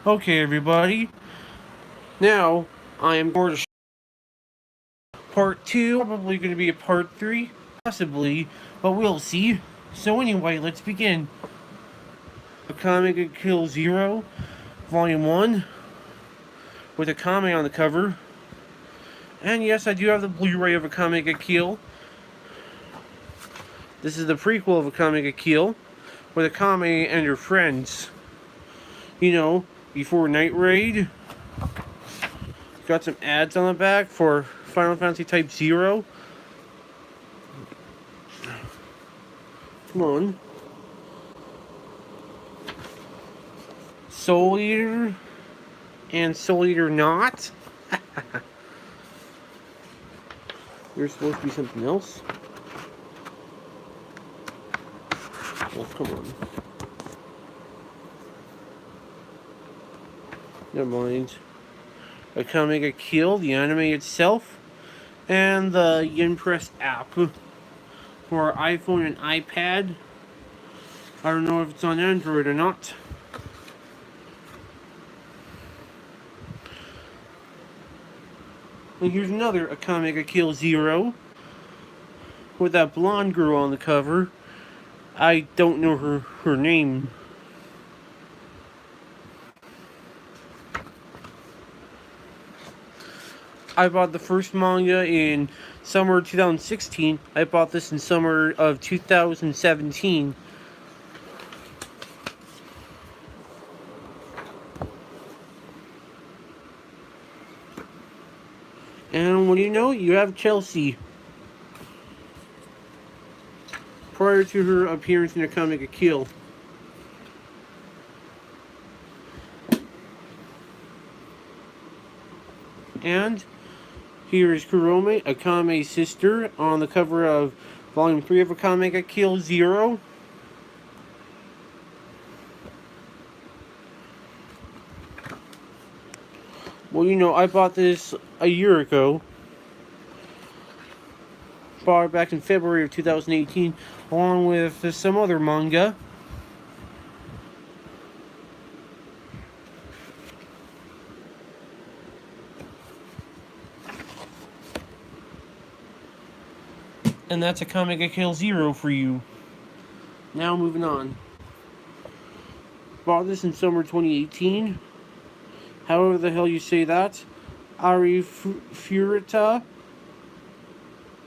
Okay, everybody. Now, I am going to part 2. Probably going to be a part 3. Possibly, but we'll see. So anyway, let's begin. Manga Kill Zero, Volume 1, with a Kame on the cover. And yes, I do have the Blu-ray of Manga Kill. This is the prequel of Manga Kill, with Akame and her friends. You know, before Night Raid. Got some ads on the back for Final Fantasy Type 0. Come on. Soul Eater and Soul Eater Not. You're supposed to be something else. Oh, come on. Never mind. Akame Kill, the anime itself, and the Yinpress app for iPhone and iPad. I don't know if it's on Android or not. And here's another Akame Kill Zero with that blonde girl on the cover. I don't know her name. I bought the first manga in summer 2016. I bought this in summer of 2017. And what do you know? You have Chelsea. Prior to her appearance in Akame Kill. And here is Kurome, Akame's sister, on the cover of Volume 3 of Akame Kill Zero. Well, you know, I bought this a year ago. Bought it back in February of 2018, along with some other manga. And that's Akame Kill Zero for you. Now moving on. Bought this in summer 2018. However the hell you say that. Ari Furita.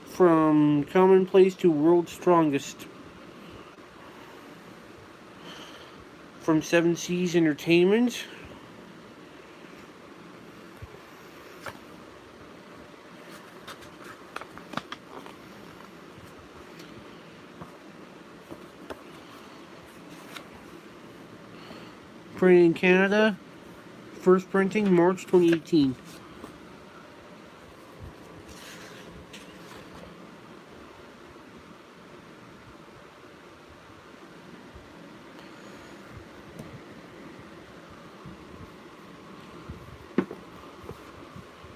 From Commonplace to World's Strongest. From Seven Seas Entertainment. Printed in Canada. First printing March 2018.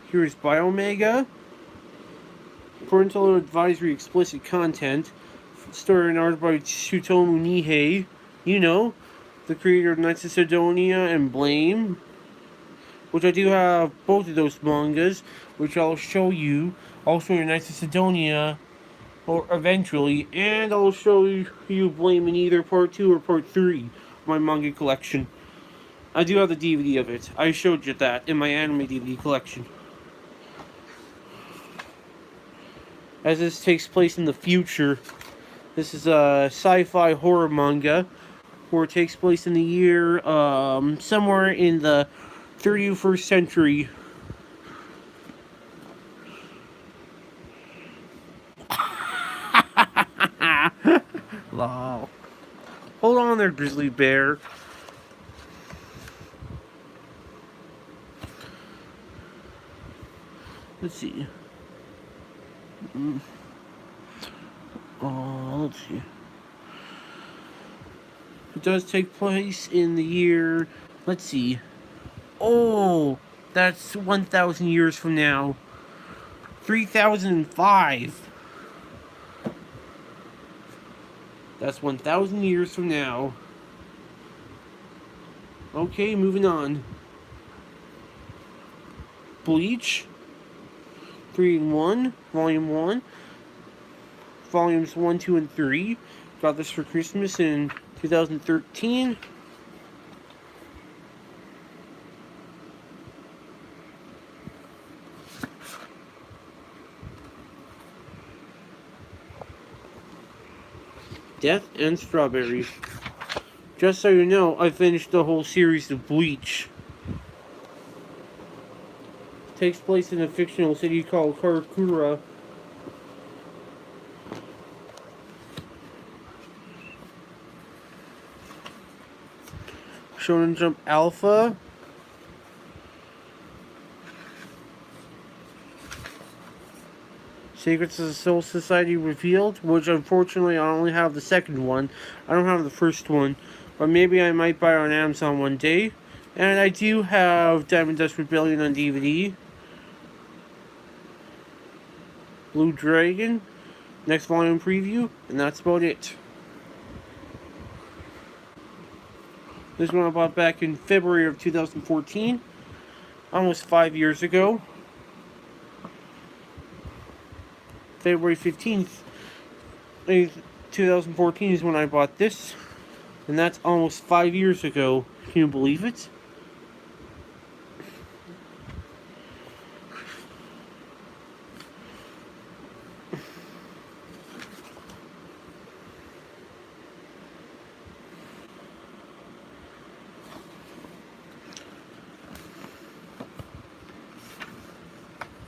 Here's Biomega. Parental advisory explicit content. Story and art by Shutomu Nihei. You know, the creator of Knights of Sidonia and Blame. Which I do have both of those mangas, which I'll show you. I'll show you Knights of Sidonia or eventually, and I'll show you Blame in either part 2 or part 3 of my manga collection. I do have the DVD of it. I showed you that in my anime DVD collection. As this takes place in the future, this is a sci-fi horror manga where it takes place in the year somewhere in the 31st century. Lol. Hold on there, grizzly bear. Let's see. Let's see. It does take place in the year, let's see. Oh, that's 1,000 years from now. 3005. That's 1,000 years from now. Okay, moving on. Bleach 3 in 1, Volume 1, Volumes 1, 2, and 3. Got this for Christmas in 2013. Death and Strawberries. Just so you know, I finished the whole series of Bleach. It takes place in a fictional city called Karakura. Shonen Jump Alpha. Secrets of the Soul Society revealed, which unfortunately I only have the second one. I don't have the first one, but maybe I might buy it on Amazon one day. And I do have Diamond Dust Rebellion on DVD. Blue Dragon, next volume preview, and that's about it. This one I bought back in February of 2014, almost 5 years ago. February 15th, 2014 is when I bought this, and that's almost 5 years ago. Can you believe it?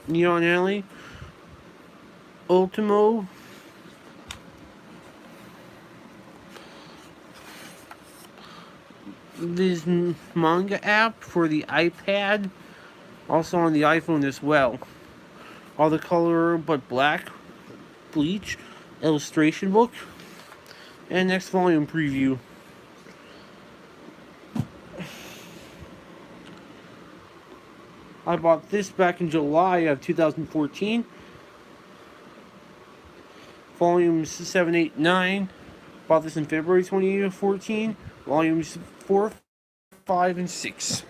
Neon Alley, Ultimo, this manga app for the iPad, also on the iPhone as well. All the color but black, Bleach, illustration book, and next volume preview. I bought this back in July of 2014. Volumes 7, 8, 9. Bought this in February 2014. Volumes 4, 5, and 6.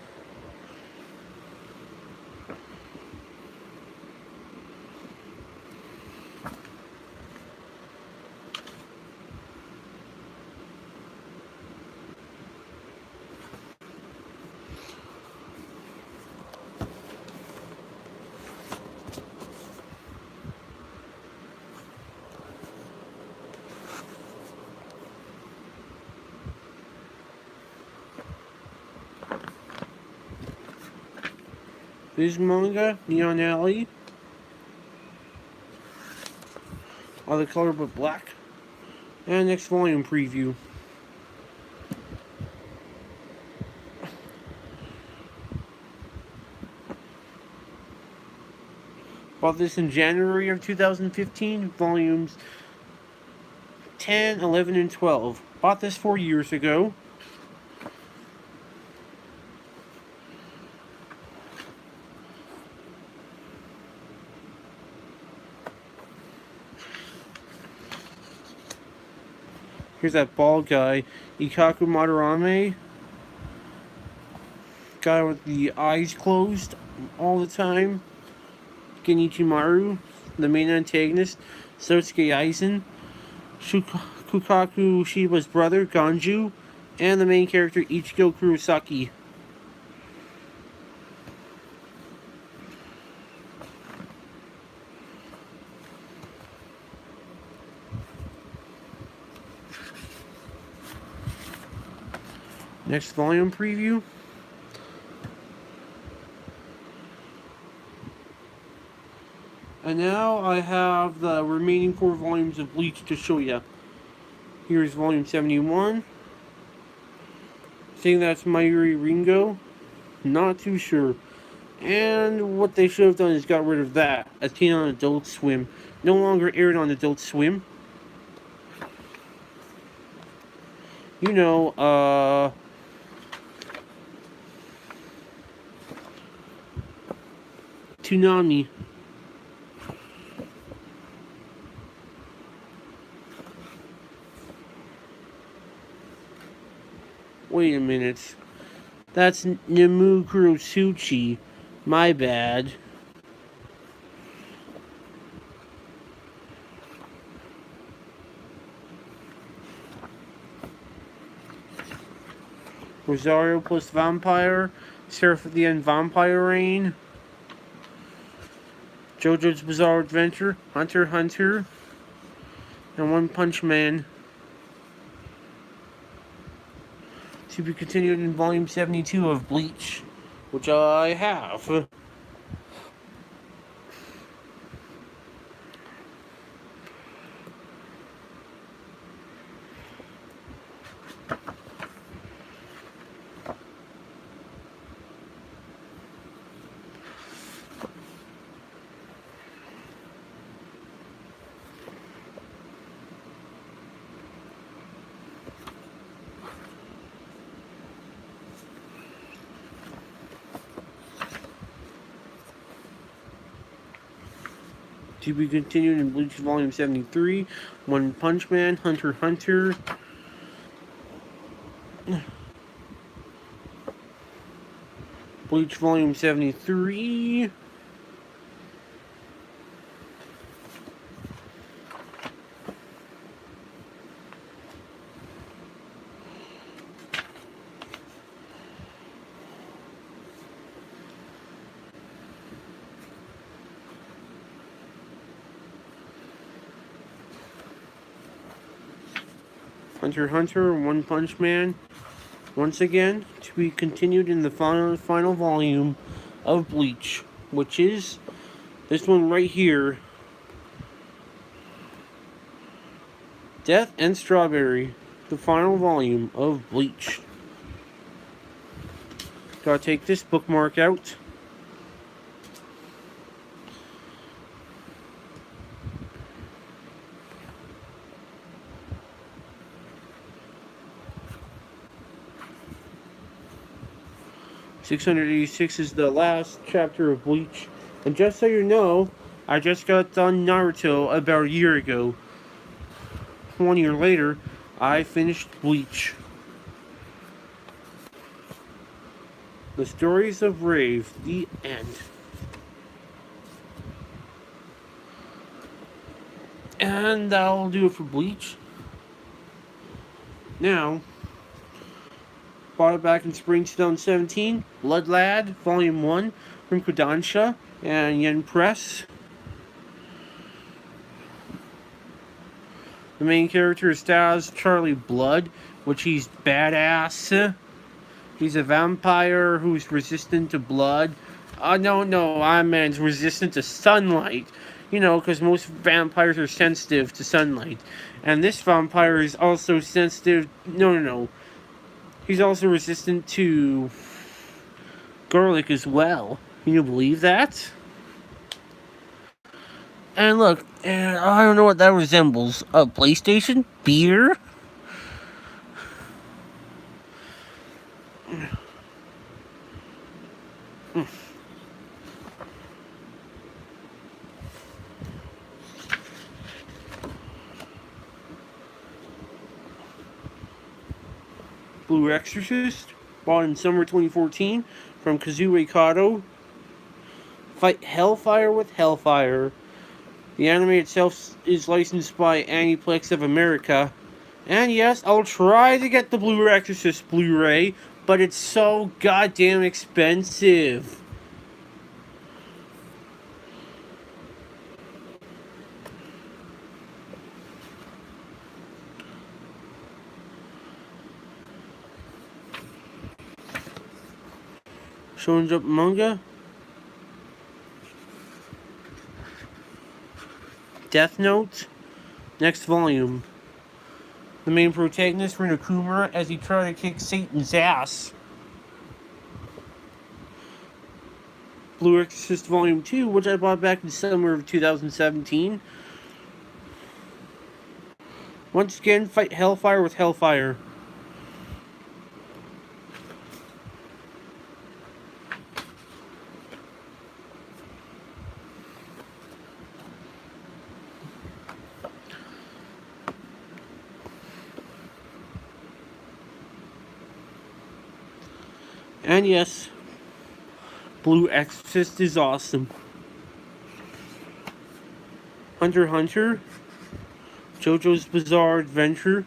This manga, Neon Alley. All the color but black. And next volume preview. Bought this in January of 2015. Volumes 10, 11, and 12. Bought this 4 years ago. Here's that bald guy, Ikaku Madarame. Guy with the eyes closed all the time. Genichi Maru, the main antagonist. Sosuke Aizen. Kukaku Shiba's brother, Ganju. And the main character, Ichigo Kurosaki. Next volume preview. And now I have the remaining 4 volumes of Bleach to show you. Here's volume 71. Saying that's Mayuri Ringo. Not too sure. And what they should have done is got rid of that. Attained on Adult Swim. No longer aired on Adult Swim. You know, Toonami. Wait a minute. That's Nemu Kurosuchi. My bad. Rosario plus Vampire. Seraph at the End Vampire Reign. JoJo's Bizarre Adventure. Hunter x Hunter. And One Punch Man. To be continued in Volume 72 of Bleach, which I have. To be continued in Bleach Volume 73, One Punch Man, Hunter x Hunter. Bleach Volume 73. Hunter x Hunter, One Punch Man. Once again, to be continued in the final volume of Bleach, which is this one right here. Death and Strawberry, the final volume of Bleach. Gotta take this bookmark out. .686 is the last chapter of Bleach. And just so you know, I just got done Naruto about a year ago. 1 year later, I finished Bleach. The Stories of Rave, the end. And that'll do it for Bleach. Now, bought it back in spring 2017. Blood Lad, Volume 1 from Kodansha and Yen Press. The main character is Staz Charlie Blood, which he's badass. He's a vampire who's resistant to blood. No, I meant resistant to sunlight. You know, because most vampires are sensitive to sunlight. And this vampire is also sensitive... No. He's also resistant to garlic as well. Can you believe that? And look, and I don't know what that resembles. A PlayStation? Beer? Blue Exorcist, bought in summer 2014 from Kazuo Kato. Fight Hellfire with Hellfire. The anime itself is licensed by Aniplex of America. And yes, I'll try to get the Blue Exorcist Blu-ray, but it's so goddamn expensive. Shonen Jump Manga. Death Note. Next volume. The main protagonist, Rino Kumura, as he tried to kick Satan's ass. Blue Exorcist Volume 2, which I bought back in summer of 2017. Once again, fight Hellfire with Hellfire. And yes, Blue Exorcist is awesome. Hunter x Hunter, JoJo's Bizarre Adventure,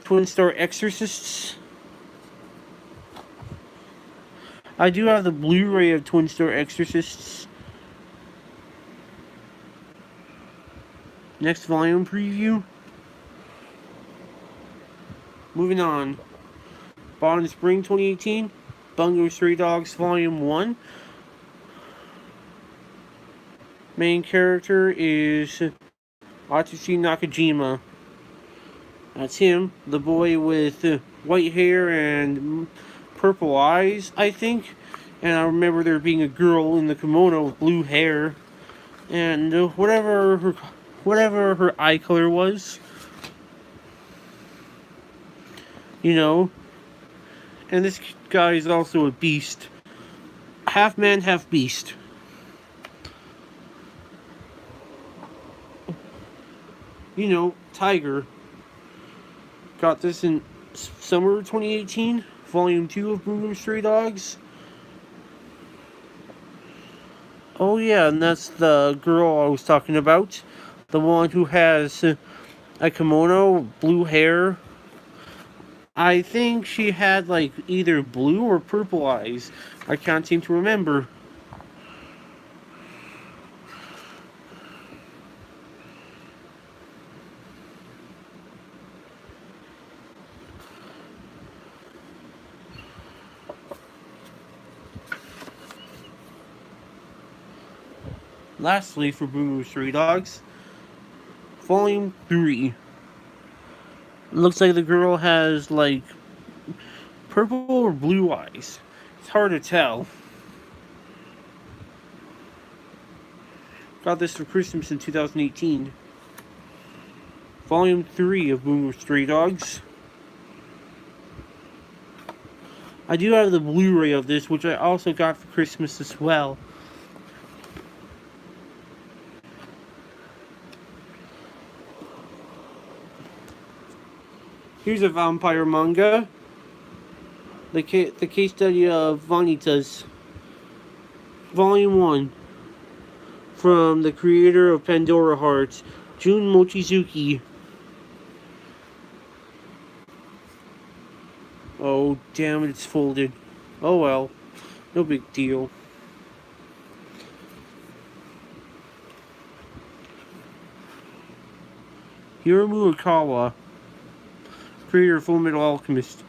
Twin Star Exorcists. I do have the Blu-ray of Twin Star Exorcists. Next volume preview. Moving on. Bought in spring 2018. Bungo Stray Dogs Volume 1. Main character is Atsushi Nakajima. That's him, the boy with white hair and purple eyes, I think. And I remember there being a girl in the kimono with blue hair. And whatever her eye color was. You know. And this guy is also a beast. Half man, half beast. You know, Tiger. Got this in summer 2018. Volume 2 of Bungo Stray Dogs. Oh yeah, and that's the girl I was talking about. The one who has a kimono, blue hair. I think she had like either blue or purple eyes. I can't seem to remember. Lastly, for Bungo Stray Dogs, Volume 3. Looks like the girl has like purple or blue eyes. It's hard to tell. Got this for Christmas in 2018. Volume 3 of Bungo Stray Dogs. I do have the Blu-ray of this, which I also got for Christmas as well. Here's a vampire manga. The case study of Vanitas. Volume 1. From the creator of Pandora Hearts, Jun Mochizuki. Oh, damn it, it's folded. Oh well. No big deal. Hiromu Okawa. Creator of Full Metal Alchemist.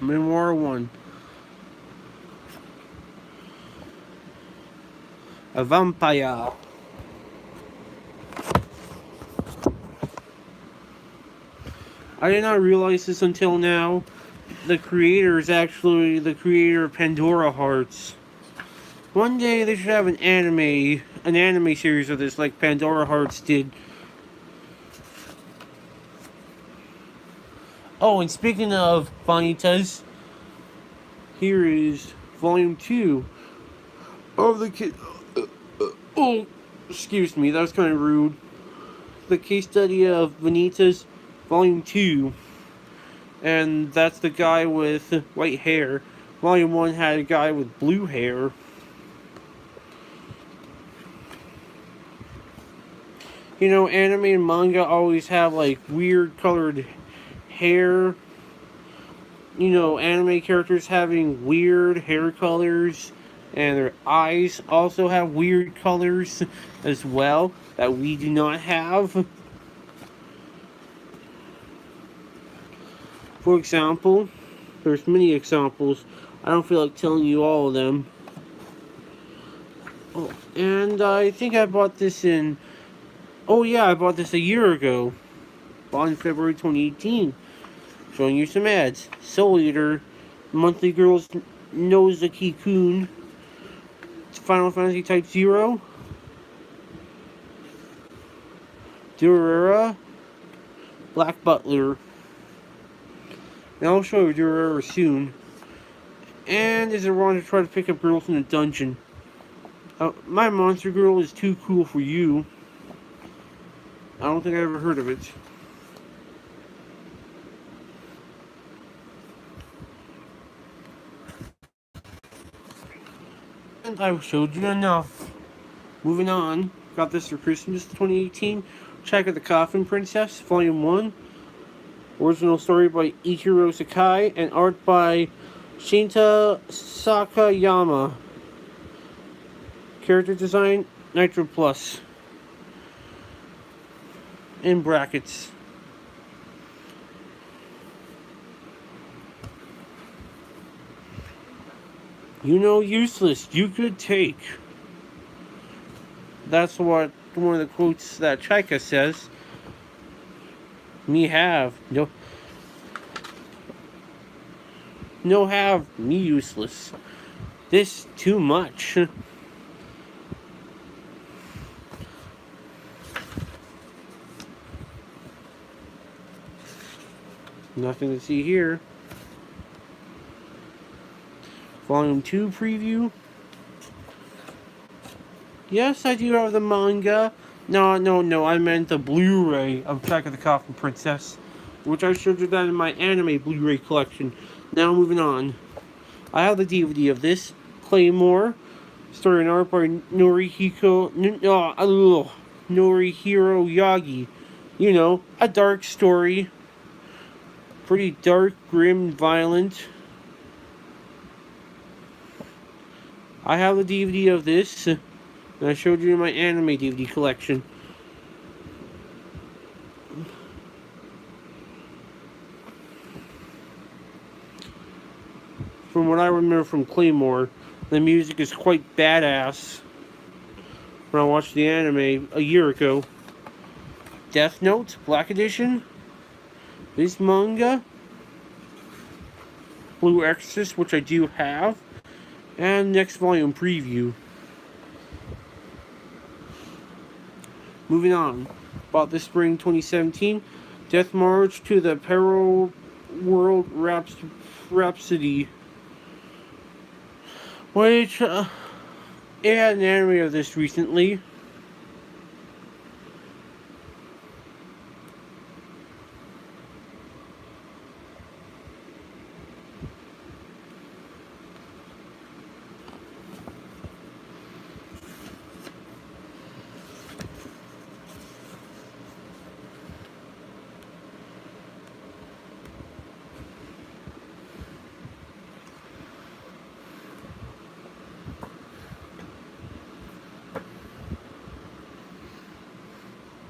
Memoir 1. A vampire. I did not realize this until now. The creator is actually the creator of Pandora Hearts. One day they should have an anime series of this like Pandora Hearts did. Oh, and speaking of Vanitas, here is Volume 2 of the oh, excuse me, that was kind of rude. The case study of Vanitas, Volume 2. And that's the guy with white hair. Volume 1 had a guy with blue hair. You know, anime and manga always have like weird colored hair. You know, anime characters having weird hair colors, and their eyes also have weird colors as well that we do not have. For example, there's many examples. I don't feel like telling you all of them. Oh, and I think I bought this in... Oh yeah, I bought this a year ago. Bought in February 2018. Showing you some ads. Soul Eater, Monthly Girls Nozaki-kun, Final Fantasy Type 0, Durera, Black Butler. And I'll show you Durera soon. And is it wrong to try to pick up girls in a dungeon? My Monster Girl is too cool for you. I don't think I ever heard of it. And I showed you enough. Moving on. Got this for Christmas 2018. Check out the Coffin Princess, Volume 1. Original story by Ichiro Sakai and art by Shinta Sakayama. Character design, Nitro Plus. In brackets. You know, useless. You could take. That's what one of the quotes that Chaika says. Me have. No have. Me useless. This too much. Nothing to see here. Volume 2 preview. Yes, I do have the manga. No, I meant the Blu-ray of Attack of the Coffin Princess, which I showed you that in my anime Blu-ray collection. Now moving on. I have the DVD of this. Claymore. Story and art by Norihiro Yagi. You know, a dark story. Pretty dark, grim, violent. I have the DVD of this. And I showed you in my anime DVD collection. From what I remember from Claymore, the music is quite badass. When I watched the anime a year ago. Death Note, Black Edition. This manga. Blue Exorcist, which I do have. And next volume preview. Moving on. Bought this spring 2017. Death March to the Peril World Rhapsody. Which, it had an anime of this recently.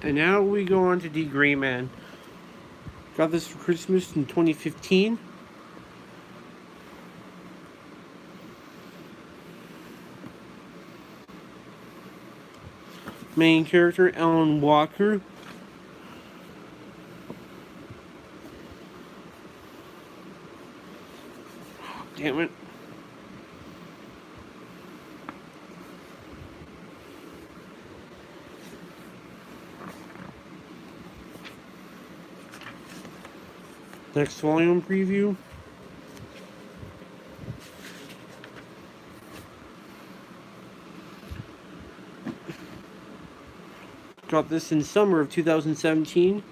And now we go on to D. Gray Man. Got this for Christmas in 2015. Main character, Alan Walker. Damn it. Next volume preview. Got this in summer of 2017.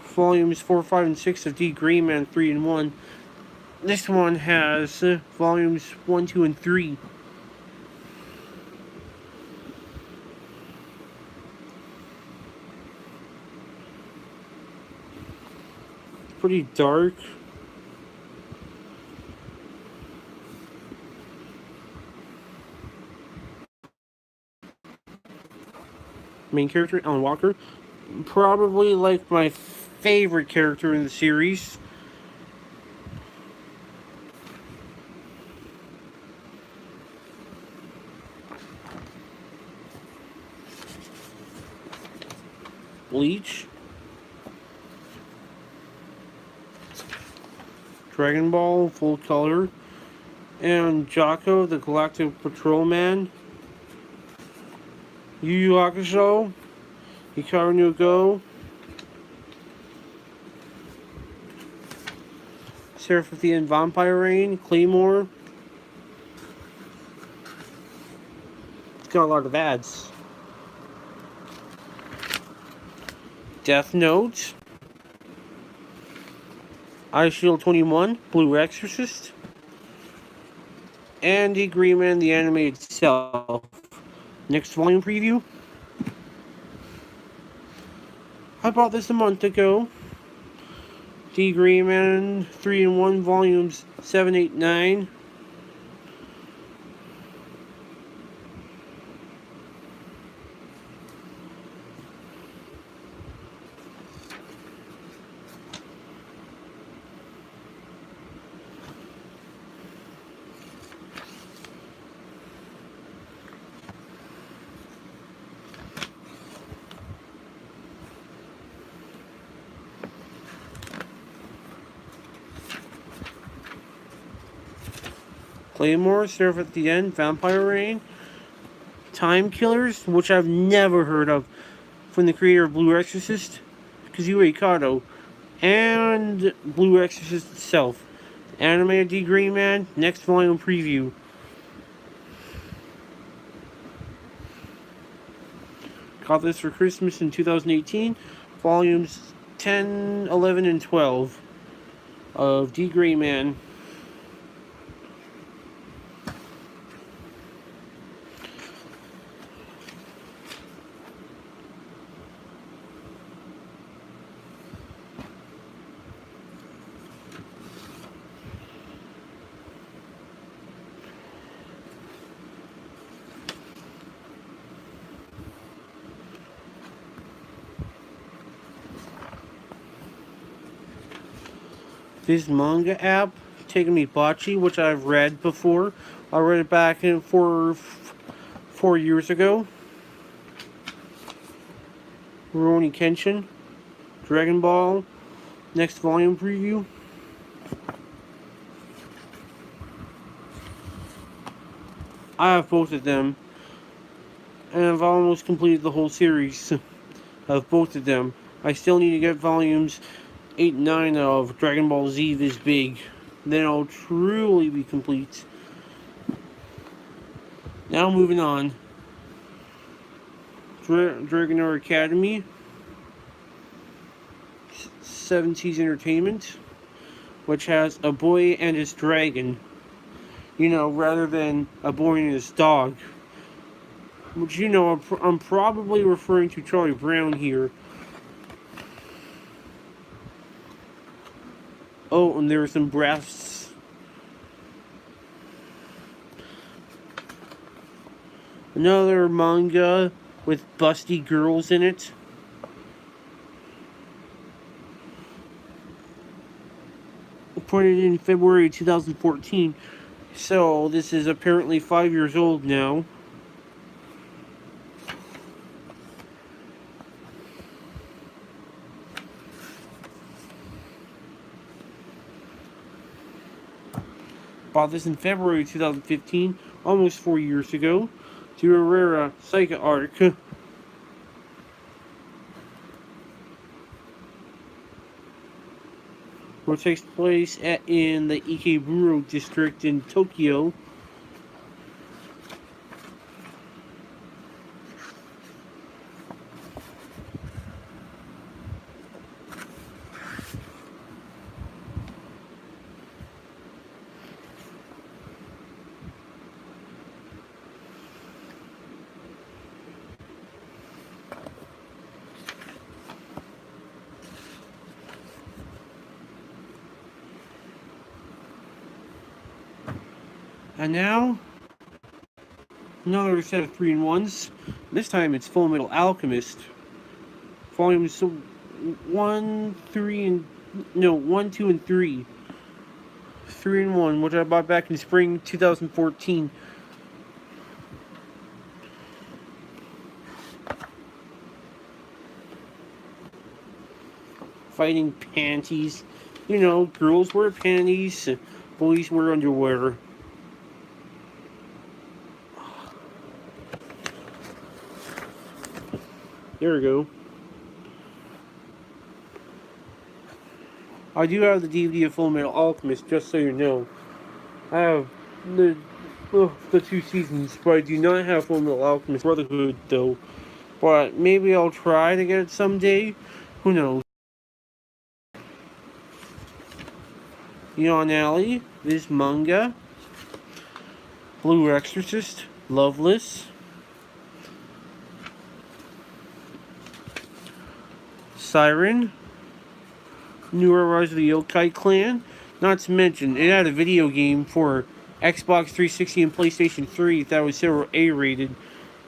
Volumes 4, 5, and 6 of D. Gray Man 3 and 1. This one has volumes 1, 2, and 3. Pretty dark. Main character, Alan Walker. Probably like my favorite character in the series. Bleach. Dragon Ball, full color. And Jocko, the Galactic Patrolman. Yu Yu Hakusho. Hikaru no Go. Seraph of the End Vampire Reign. Claymore. got a lot of ads. Death Note, Eyeshield 21, Blue Exorcist, and the Agreement, the anime itself. Next volume preview. I bought this a month ago. The Agreement 3-in-1 volumes 7, 8, 9. Claymore, Surf at the End, Vampire Rain, Time Killers, which I've never heard of, from the creator of Blue Exorcist, Kazuo Kato, and Blue Exorcist itself. Anime D Green Man, next volume preview. Got this for Christmas in 2018, volumes 10, 11, and 12 of D Green Man. This manga app, Taking Me Bachi, which I've read before. I read it back in 4 years ago. Rurouni Kenshin, Dragon Ball, next volume preview. I have both of them, and I've almost completed the whole series of both of them. I still need to get volumes 8 and 9 of Dragon Ball Z this big. Then I'll truly be complete. Now moving on. Dragonair Academy. 70s Entertainment. Which has a boy and his dragon. You know, rather than a boy and his dog. Which, you know, I'm probably referring to Charlie Brown here. Oh, and there are some breasts. Another manga with busty girls in it. Printed in February 2014. So, this is apparently 5 years old now. Bought this in February 2015, almost 4 years ago. Durarara Psycha arc. Which takes place in the Ikeburo district in Tokyo. And now, another set of 3-in-1s. This time it's Full Metal Alchemist. Volumes 1, 2, and 3. 3-in-1, which I bought back in spring 2014. Fighting panties. You know, girls wear panties, boys wear underwear. There we go. I do have the DVD of Full Metal Alchemist, just so you know. I have the the 2 seasons, but I do not have Fullmetal Alchemist Brotherhood though. But maybe I'll try to get it someday. Who knows? Yon Alley, Viz Manga, Blue Exorcist, Loveless, Siren, Newer Rise of the Yokai Clan. Not to mention, it had a video game for Xbox 360 and PlayStation 3 that was several A-rated.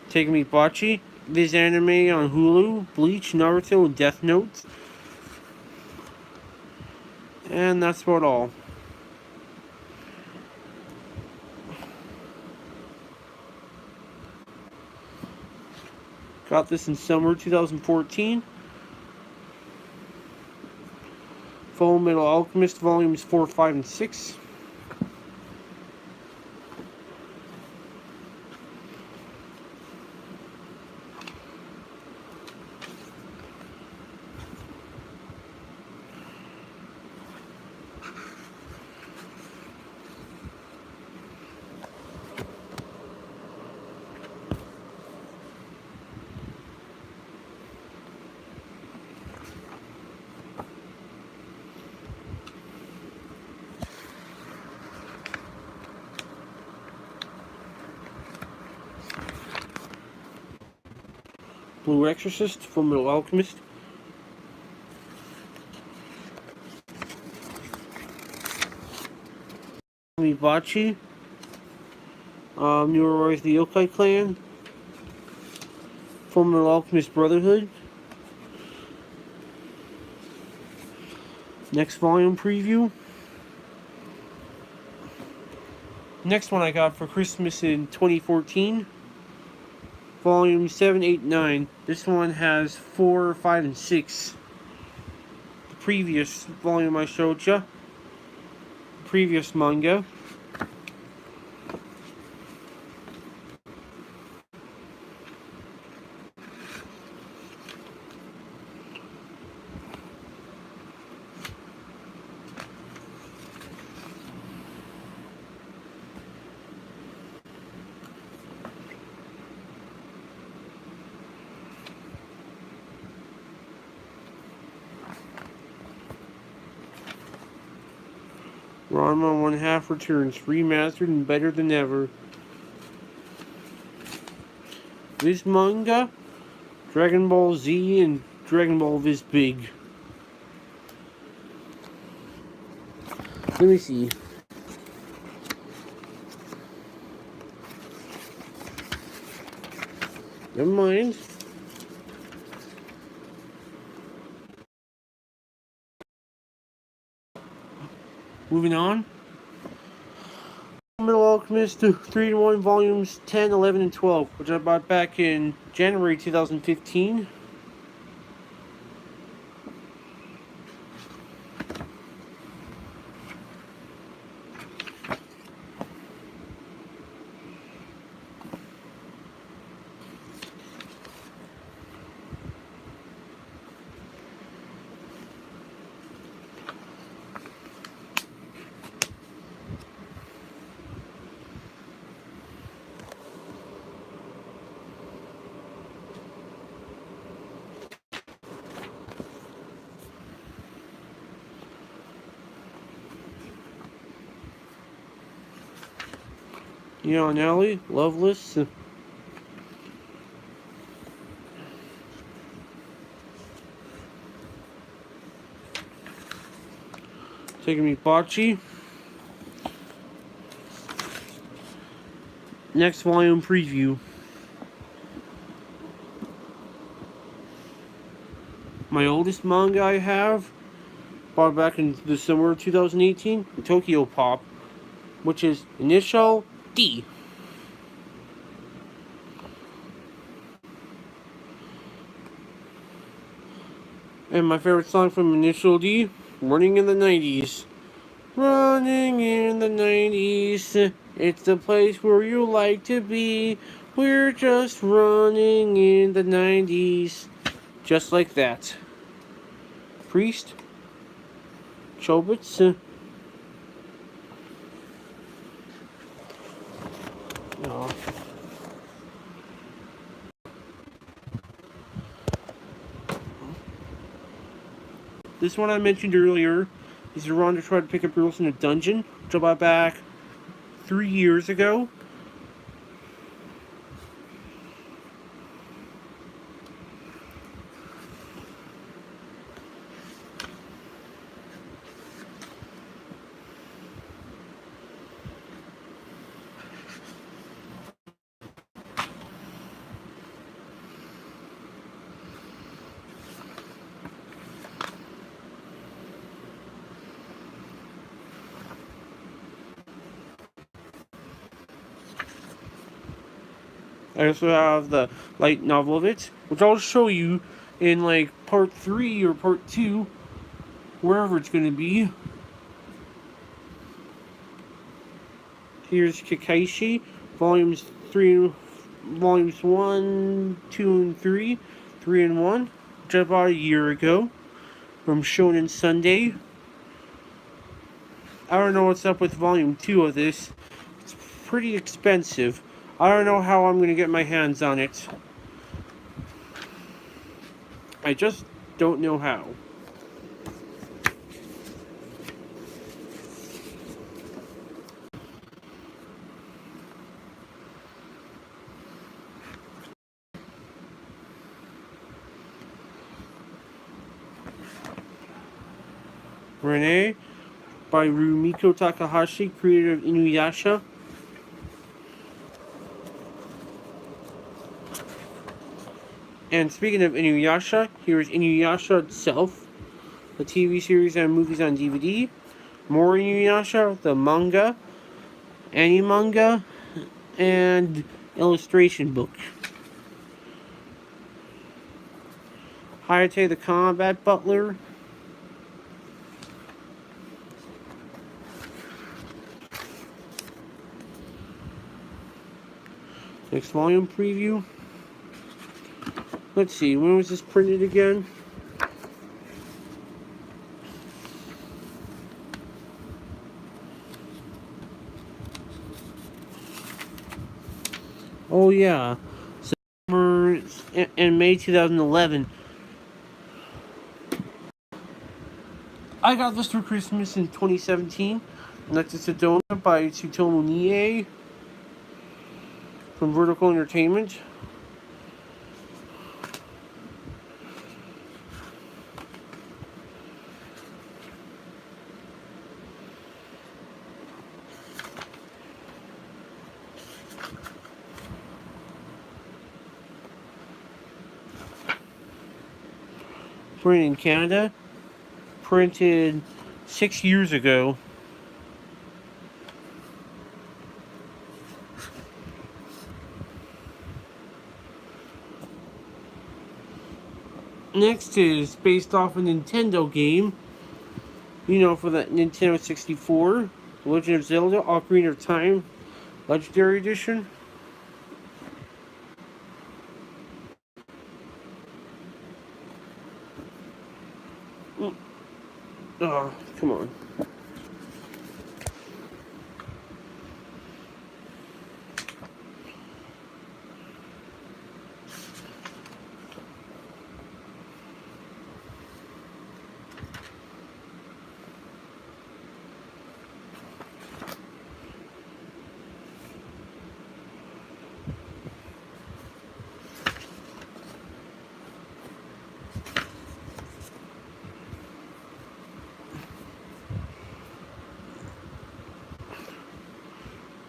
Takemi Bachi, Viz Anime on Hulu, Bleach, Naruto, and Death Note. And that's about all. Got this in summer 2014. Fullmetal Alchemist Volumes 4, 5, and 6. Blue Exorcist, Fullmetal Alchemist. Mibachi, Newer Rise of the Yokai Clan, Fullmetal Alchemist Brotherhood. Next volume preview. Next one I got for Christmas in 2014. Volume 7, 8, 9. This one has 4, 5, and 6. The previous volume I showed you. Previous manga. Ranma 1/2 returns, remastered and better than ever. Viz Manga, Dragon Ball Z, and Dragon Ball Viz Big. Let me see. Never mind. Moving on. Fullmetal Alchemist 3-in-1 volumes 10, 11, and 12, which I bought back in January 2015. Yon Alley, Loveless. Takemi Bachi. Next volume preview. My oldest manga I have, bought back in the summer of 2018, Tokyo Pop, which is Initial D. And my favorite song from Initial D, Running in the 90s. Running in the 90s, it's the place where you like to be. We're just running in the 90s. Just like that. Priest, Chobits. Uh, this one I mentioned earlier is a run to try to pick up girls in a dungeon, which I bought back 3 years ago. I also have the light novel of it, which I'll show you in like part 3 or part 2, wherever it's going to be. Here's Kakaishi, volumes 1, 2, and 3, 3 and 1, which I bought a year ago from Shonen Sunday. I don't know what's up with volume 2 of this. It's pretty expensive. I don't know how I'm going to get my hands on it. I just don't know how. Renee by Rumiko Takahashi, creator of Inuyasha. And speaking of Inuyasha, here's Inuyasha itself, the TV series and movies on DVD. More Inuyasha, the manga, manga, and illustration book. Hayate the Combat Butler. Next volume preview. Let's see, when was this printed again? Oh yeah, September and May 2011. I got this for Christmas in 2017. Next is Sedona by Tsutomu Nie from Vertical Entertainment. Printed in Canada. Printed 6 years ago. Next is based off a Nintendo game. You know, for the Nintendo 64. Legend of Zelda, Ocarina of Time, Legendary Edition. Oh, come on.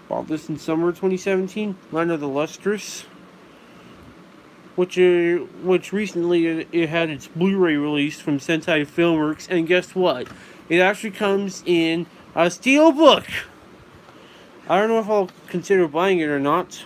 Bought this in summer 2017. Line of the Lustrous, which recently it had its Blu-ray release from Sentai Filmworks, and guess what? It actually comes in a steel book. I don't know if I'll consider buying it or not.